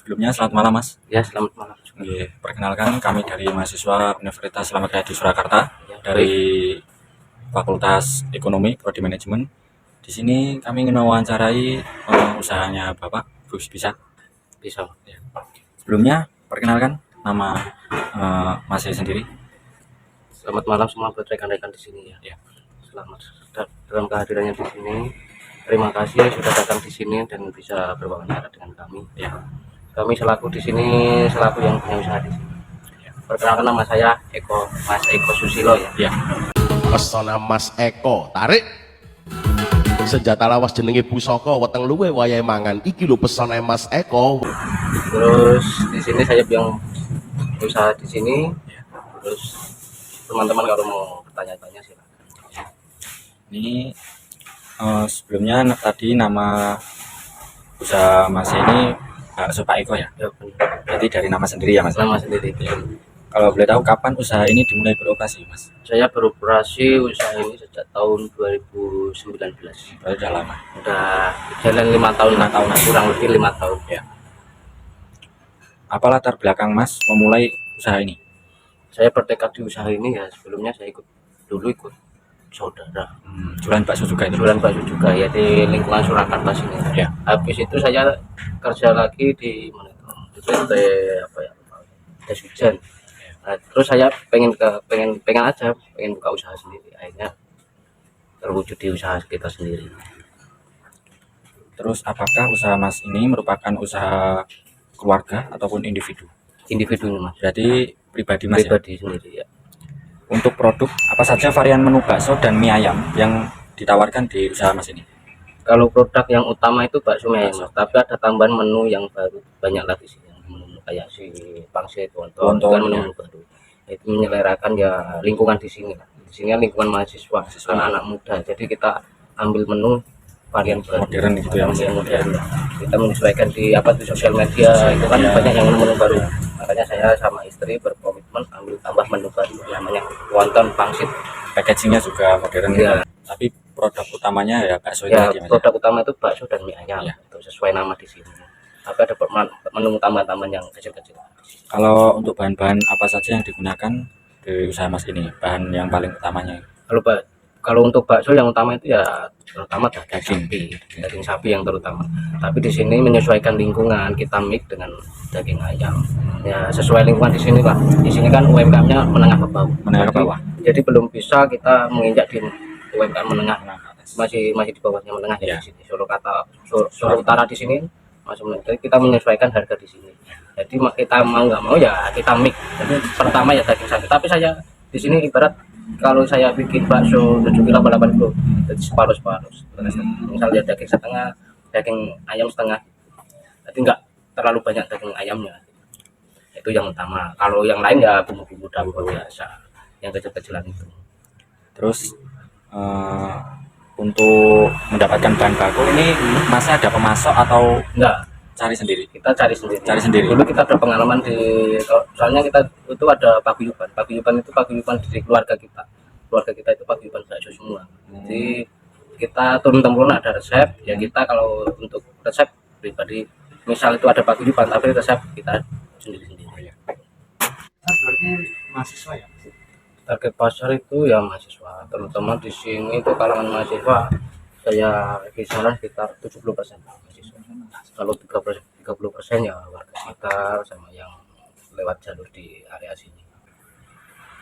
Sebelumnya selamat malam Mas. Ya, selamat malam. Perkenalkan kami dari mahasiswa Universitas Slamet Riyadi Surakarta Ya, dari Fakultas Ekonomi Prodi Manajemen. Di sini kami ingin mewawancarai usahanya Bapak Gus bisa. Ya. Sebelumnya perkenalkan nama Mas sendiri. Selamat malam semua buat rekan-rekan di sini ya. Selamat dalam kehadirannya di sini. Terima kasih sudah datang di sini dan bisa berwawancara dengan kami. Ya. Kami selaku di sini selaku yang punya usaha di sini. Perkenalkan nama saya Mas Eko Susilo ya. Pesona Mas Eko tarik senjata lawas jenenge pusaka weteng luwe wayahe mangan iki lho pesona Mas Eko. Terus di sini saya yang usaha di sini. Terus teman-teman kalau mau bertanya-tanya silakan. Ini sebelumnya tadi nama usaha Mas ini Bakso Pak Eko ya? Ya, benar. Jadi dari nama sendiri ya Mas? Nama sendiri. Ya. Kalau boleh tahu kapan usaha ini dimulai beroperasi Mas? Saya beroperasi usaha ini sejak tahun 2019. Berarti udah lama. Udah jalan 5 tahun, kurang lebih 5 tahun ya. Apa latar belakang Mas memulai usaha ini? Saya bertekad di usaha ini ya, sebelumnya saya ikut saudara jualan bakso juga itu? Jualan bakso juga ya di lingkungan Surakarta sini ya. Habis itu saya kerja lagi di mana itu? PT apa ya? Tes hujan. Nah, terus saya pengen buka usaha sendiri, akhirnya terwujud di usaha kita sendiri. Terus apakah usaha Mas ini merupakan usaha keluarga ataupun individu? Individu Mas. Berarti pribadi Mas pribadi ya? Sendiri ya. Untuk produk apa saja varian menu bakso dan mie ayam yang ditawarkan di usaha Mas ini? Kalau produk yang utama itu bakso mie ayam Mas, tapi ada tambahan menu yang baru banyak lagi sih, menu kayak si pangsit, wonton kan menu baru. Itu menyelerakan ya lingkungan di sini. Di sini lingkungan mahasiswa, anak-anak muda. Jadi kita ambil menu varian modern gitu ya Mas. Modern. Kita menyesuaikan di sosial media itu kan banyak yang menu baru. Makanya saya sama istri berkomitmen ambil tambah menu baru namanya wonton pangsit. Packagingnya juga modern ya. Tapi produk utamanya ya bakso ya, tadi Mas. Produk utama itu bakso dan mie ayam ya. Itu sesuai nama di sini. Tapi ada menu tambahan yang kecil-kecil. Kalau untuk bahan-bahan apa saja yang digunakan di usaha Mas ini? Bahan yang paling utamanya? Kalau untuk bakso yang utama itu ya terutama daging sapi yang terutama. Tapi di sini menyesuaikan lingkungan, kita mix dengan daging ayam. Ya sesuai lingkungan di sini Pak. Di sini kan UMKM-nya menengah ke bawah. Jadi belum bisa kita menginjak di UMKM menengah. Masih di bawahnya menengah ya. Di sini. Solo Utara di sini masih menengah. Jadi kita menyesuaikan harga di sini. Jadi kita mau nggak mau ya kita mix. Jadi pertama ya daging sapi. Tapi saya di sini ibarat kalau saya bikin bakso 7 kilo 8 kilo, jadi separuh. Misalnya daging setengah, daging ayam setengah, jadi nggak terlalu banyak daging ayamnya. Itu yang utama. Kalau yang lain ya bumbu-bumbu dapur biasa, yang kecil-kecilan itu. Terus untuk mendapatkan bahan baku ini masih ada pemasok atau enggak? Cari sendiri. Kita cari sendiri. Dulu kita ada pengalaman soalnya kita itu ada paguyuban itu paguyuban dari keluarga kita itu paguyuban bakso semua. Jadi kita turun temurun ada resep ya, kita kalau untuk resep pribadi misal itu ada paguyuban tapi resep kita sendiri. Berarti mahasiswa ya? Target pasar itu ya mahasiswa, terutama di sini itu kalangan mahasiswa saya kisaran sekitar 70% mahasiswa. Kalau 30% ya warga sekitar sama yang lewat jalur di area sini.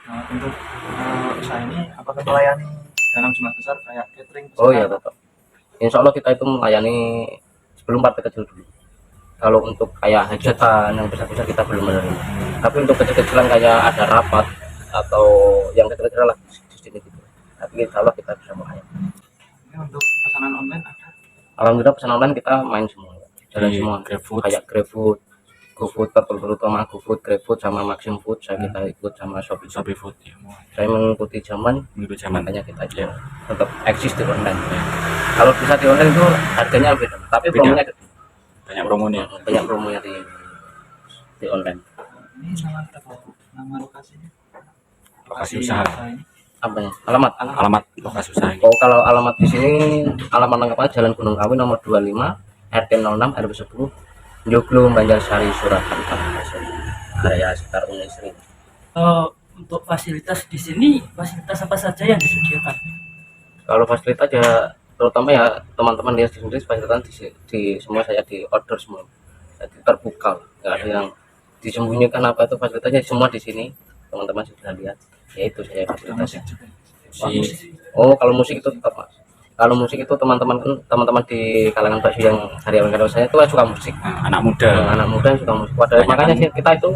Nah, untuk usaha ini apakah melayani dalam jumlah besar kayak catering? Oh ya tetap. Insya Allah kita itu melayani sebelum partai kecil dulu. Kalau untuk kayak hajatan yang besar-besar kita belum menerima. Tapi untuk kecil-kecilan kayak ada rapat atau yang kecil-kecilan lah di sini gitu. Tapi insya Allah kita bisa melayani. Ini untuk pesanan online ada? Alhamdulillah pesanan online kita main semua. Jalan semua GrabFood. Kayak GrabFood, GoFood, terutama GoFood, GrabFood sama Maxim Food kita ikut sama Shopee Food ya. Saya mengikuti zaman, makanya kita aja tetap eksis di online ya. Kalau bisa di online itu harganya beda, tapi promonya banyak promonya. Banyak promonya di online. Ini nama lokasinya? Lokasi usaha. Ini? Apanya? Alamat lokasi usaha ini. Oh, kalau alamat di sini alamat lengkapnya Jalan Gunung Kawi nomor 25 RT 06 RW 10 Joglo, Banjarsari, Surakarta, area sekitar Unisri. Untuk fasilitas di sini, fasilitas apa saja yang disediakan? Kalau fasilitas ya terutama ya teman-teman lihat sendiri, fasilitas di semua saya di order semua, jadi terbuka, nggak ada yang disembunyikan apa itu, fasilitasnya semua di sini teman-teman sudah lihat, yaitu saya fasilitasnya. Oh, kalau musik itu tetap mas. Kalau musik itu teman-teman di kalangan bakso yang karyawan karyawan saya itu suka musik. Anak muda. Anak muda yang suka musik. Makanya sih kita itu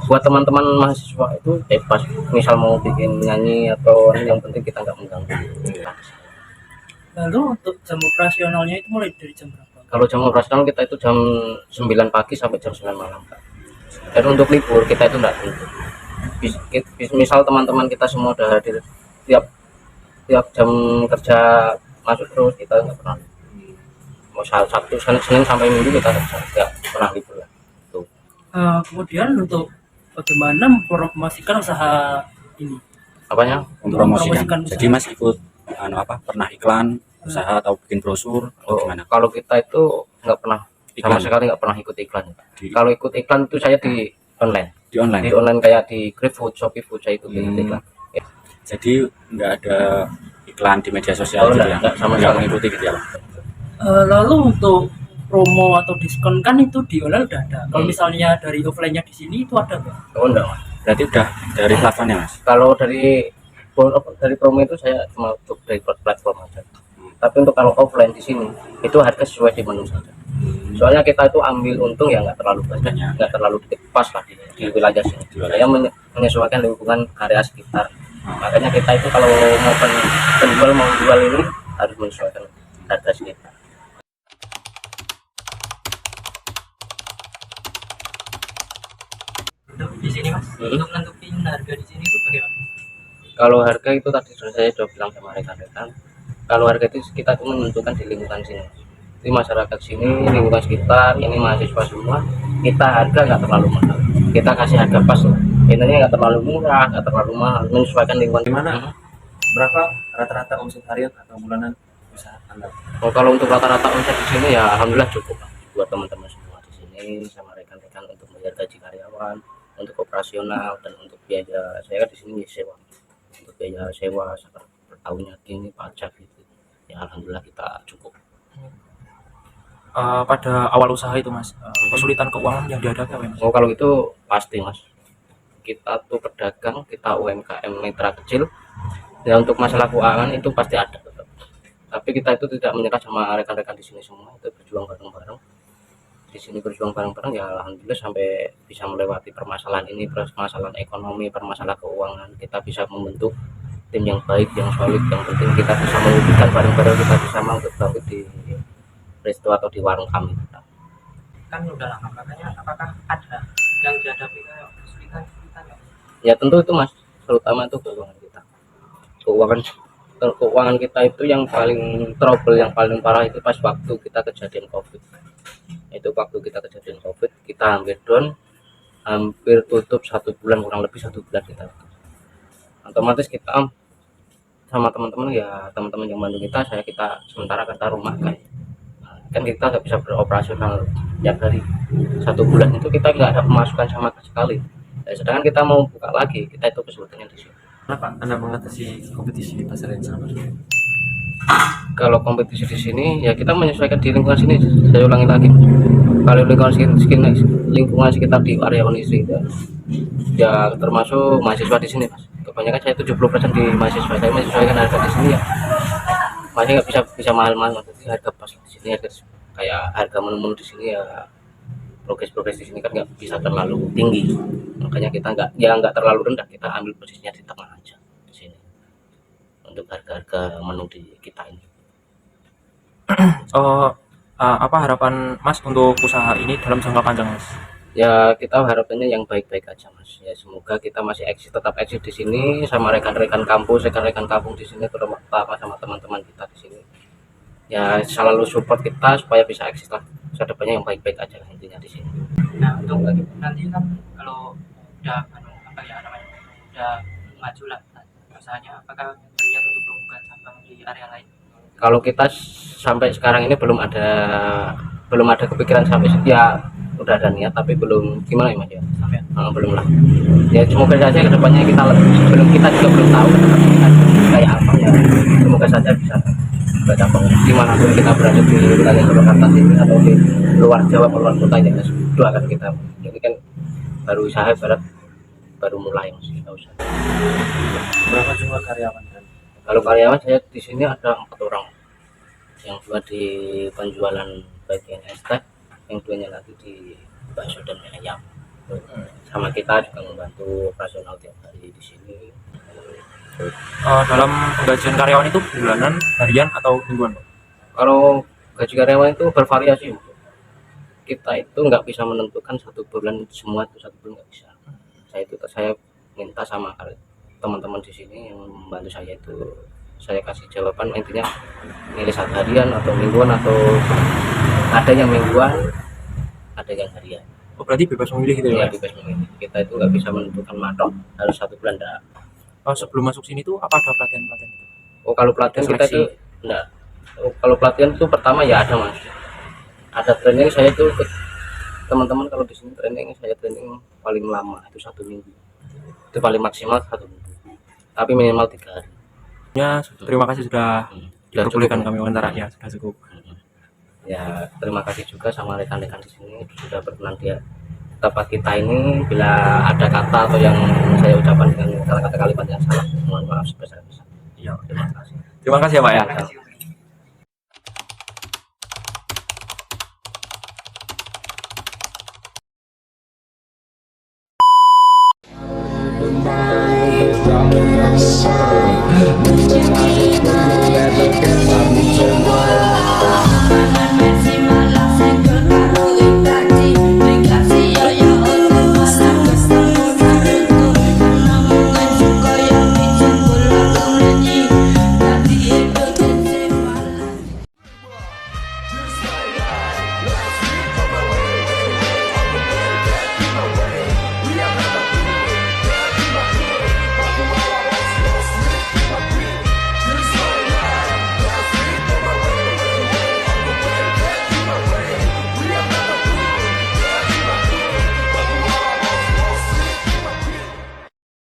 buat teman-teman mahasiswa itu bebas. Misal mau bikin nyanyi atau yang penting kita nggak mengganggu. Lalu untuk jam operasionalnya itu mulai dari jam berapa? Kalau jam operasional kita itu jam 9 pagi sampai jam 9 malam. Dan untuk libur kita itu enggak tentu. Misal teman-teman kita semua udah hadir tiap jam kerja masuk terus, kita nggak pernah. Mau Sabtu, Senin sampai Minggu kita nggak pernah libur lah. Tuh. Kemudian untuk bagaimana mempromosikan usaha ini? Apanya? Mempromosikan. Jadi mas ikut pernah iklan usaha atau bikin brosur atau gimana? Kalau kita itu nggak pernah sama sekali nggak pernah ikut iklan. Kalau ikut iklan itu saya di online. Di online kayak di GrabFood, ShopeeFood saya ikut iklan. Jadi nggak ada iklan di media sosial gitu ya? Sama nggak sekali. mengikuti gitu ya? Lalu untuk promo atau diskon kan itu di online udah ada. Kalau misalnya dari offline-nya di sini itu ada nggak? Oh enggak mas. Berarti udah dari platformnya mas? Kalau dari promo itu saya cuma untuk dari platform aja. Tapi untuk kalau offline di sini itu harga sesuai di menu saja. Soalnya kita itu ambil untung ya nggak terlalu banyak, nggak terlalu dikit, pas lah di wilayah sini. Saya menyesuaikan lingkungan area sekitar. Makanya kita itu kalau mau penjual mau jual ini harus menyesuaikan harga sekitar. Untuk di sini mas, untuk nentuin harga di sini itu bagaimana? Kalau harga itu tadi saya sudah bilang sama rekan-rekan. Kalau harga itu kita tuh menentukan di lingkungan sini. Di masyarakat sini, lingkungan sekitar, ini mahasiswa semua, kita harga nggak terlalu mahal. Kita kasih harga pas lah. Intinya nggak terlalu murah, nggak terlalu mahal, menyesuaikan lingkungan. Gimana? Berapa rata-rata omset harian atau bulanan usaha Anda? Oh, kalau untuk rata-rata omset di sini ya alhamdulillah cukup buat teman-teman semua di sini sama rekan-rekan untuk bayar gaji karyawan, untuk operasional dan untuk biaya saya kan di sini sewa. Untuk biaya sewa per tahunnya ini pajak gitu. Ya alhamdulillah kita cukup. Pada awal usaha itu mas, kesulitan keuangan yang dihadapi apa ya mas? Oh kalau itu pasti mas, kita tuh pedagang, kita UMKM mitra kecil ya, untuk masalah keuangan itu pasti ada tetap. Tapi kita itu tidak menyerah sama rekan-rekan di sini semua, itu berjuang bareng-bareng di sini, berjuang bareng-bareng ya alhamdulillah sampai bisa melewati permasalahan ini, permasalahan ekonomi, permasalahan keuangan. Kita bisa membentuk tim yang baik, yang solid, yang penting kita bisa mewujudkan bareng-bareng, kita bisa mampu bangkit di resto atau di warung kami. Kan udah lama, makanya apakah ada yang dihadapi kayak kesulitan Ya tentu itu mas, terutama itu keuangan kita. Keuangan kita itu yang paling trouble, yang paling parah itu pas waktu kita kejadian COVID. Itu waktu kita kejadian COVID, kita hampir down, hampir tutup 1 bulan, kurang lebih 1 bulan kita. Otomatis kita sama teman-teman ya, teman-teman yang bantu kita sementara kita rumahkan. Kan kita nggak bisa beroperasional tiap hari. 1 bulan itu kita nggak ada pemasukan sama sekali. Sedangkan kita mau buka lagi, kita itu kesulitannya di sini. Kenapa Anda mengatasi kompetisi di pasar yang sama? Kalau kompetisi di sini ya kita menyesuaikan di lingkungan sini. Saya ulangi lagi, kalau lingkungan sekitar di area Unisri ya termasuk mahasiswa di sini mas. Kebanyakan saya 70% di mahasiswa, saya menyesuaikan harga di sini ya. Masih nggak bisa mahal-mahal, jadi harga pas di sini, harga kayak harga menu-menu di sini ya, progres di sini kan nggak bisa terlalu tinggi, makanya kita nggak terlalu rendah, kita ambil posisinya di tengah aja di sini untuk harga-harga menu di kita ini. Apa harapan mas untuk usaha ini dalam jangka panjang mas? Ya kita harapannya yang baik-baik aja mas, ya semoga kita masih tetap eksis di sini sama rekan-rekan kampung di sini, terutama sama teman-teman kita di sini ya, selalu support kita supaya bisa eksis lah kedepannya, yang baik-baik aja lah intinya di sini. Nah untuk nanti kan kalau udah udah maju lah usahanya, apakah berniat untuk membuka cabang di area lain? Kalau kita sampai sekarang ini belum ada belum ada kepikiran sampai situ ya, udah ada niat tapi belum gimana ya Mas ya. Belum lah. Ya semoga saja kedepannya kita lebih, sebelum kita juga belum tahu kedepannya kita kayak apa ya. Semoga saja bisa berkembang dimanapun kita berada di wilayah Surakarta ini atau di luar Jawa, luar kota ya, doakan kita. Ini kan baru usaha baru mulai Mas, kita usaha. Berapa jumlah karyawan kan? Kalau karyawan saya di sini ada 4 orang, yang 2 di penjualan bagian estek, yang 2-nya lagi di bakso dan mie ayam. Sama kita juga membantu operasional tiap hari di sini. Dalam penggajian karyawan itu bulanan, harian, atau mingguan, Pak? Kalau gaji karyawan itu bervariasi. Kita itu nggak bisa menentukan satu bulan semua itu, satu bulan nggak bisa. Saya minta sama teman-teman di sini yang membantu saya itu, saya kasih jawaban intinya milih satu harian atau mingguan, atau ada yang mingguan, ada yang harian. Oh, berarti bebas memilih gitu Ya ya, Pak? bebas memilih. Kita itu nggak bisa menentukan matok harus satu bulan enggak. Sebelum masuk sini tuh apa ada pelatihan-pelatihan gitu? Oh kalau pelatihan kita itu enggak. Oh, kalau pelatihan itu pertama ya ada Mas. Ada training, saya itu ikut teman-teman. Kalau di sini training, saya training paling lama itu 1 minggu. Itu paling maksimal 1 minggu. Tapi minimal 3 hari. Ya, terima kasih sudah Sudah diperbolehkan cukup. kami wawancara, ya sudah cukup. Ya terima kasih juga sama rekan-rekan di sini sudah berkenan dia tempat kita ini. Bila ada kata atau yang saya ucapkan dengan kata-kata kalimat yang salah, mohon maaf sebesar-besarnya. Iya. Terima kasih. Terima kasih ya Pak ya. Terima kasih.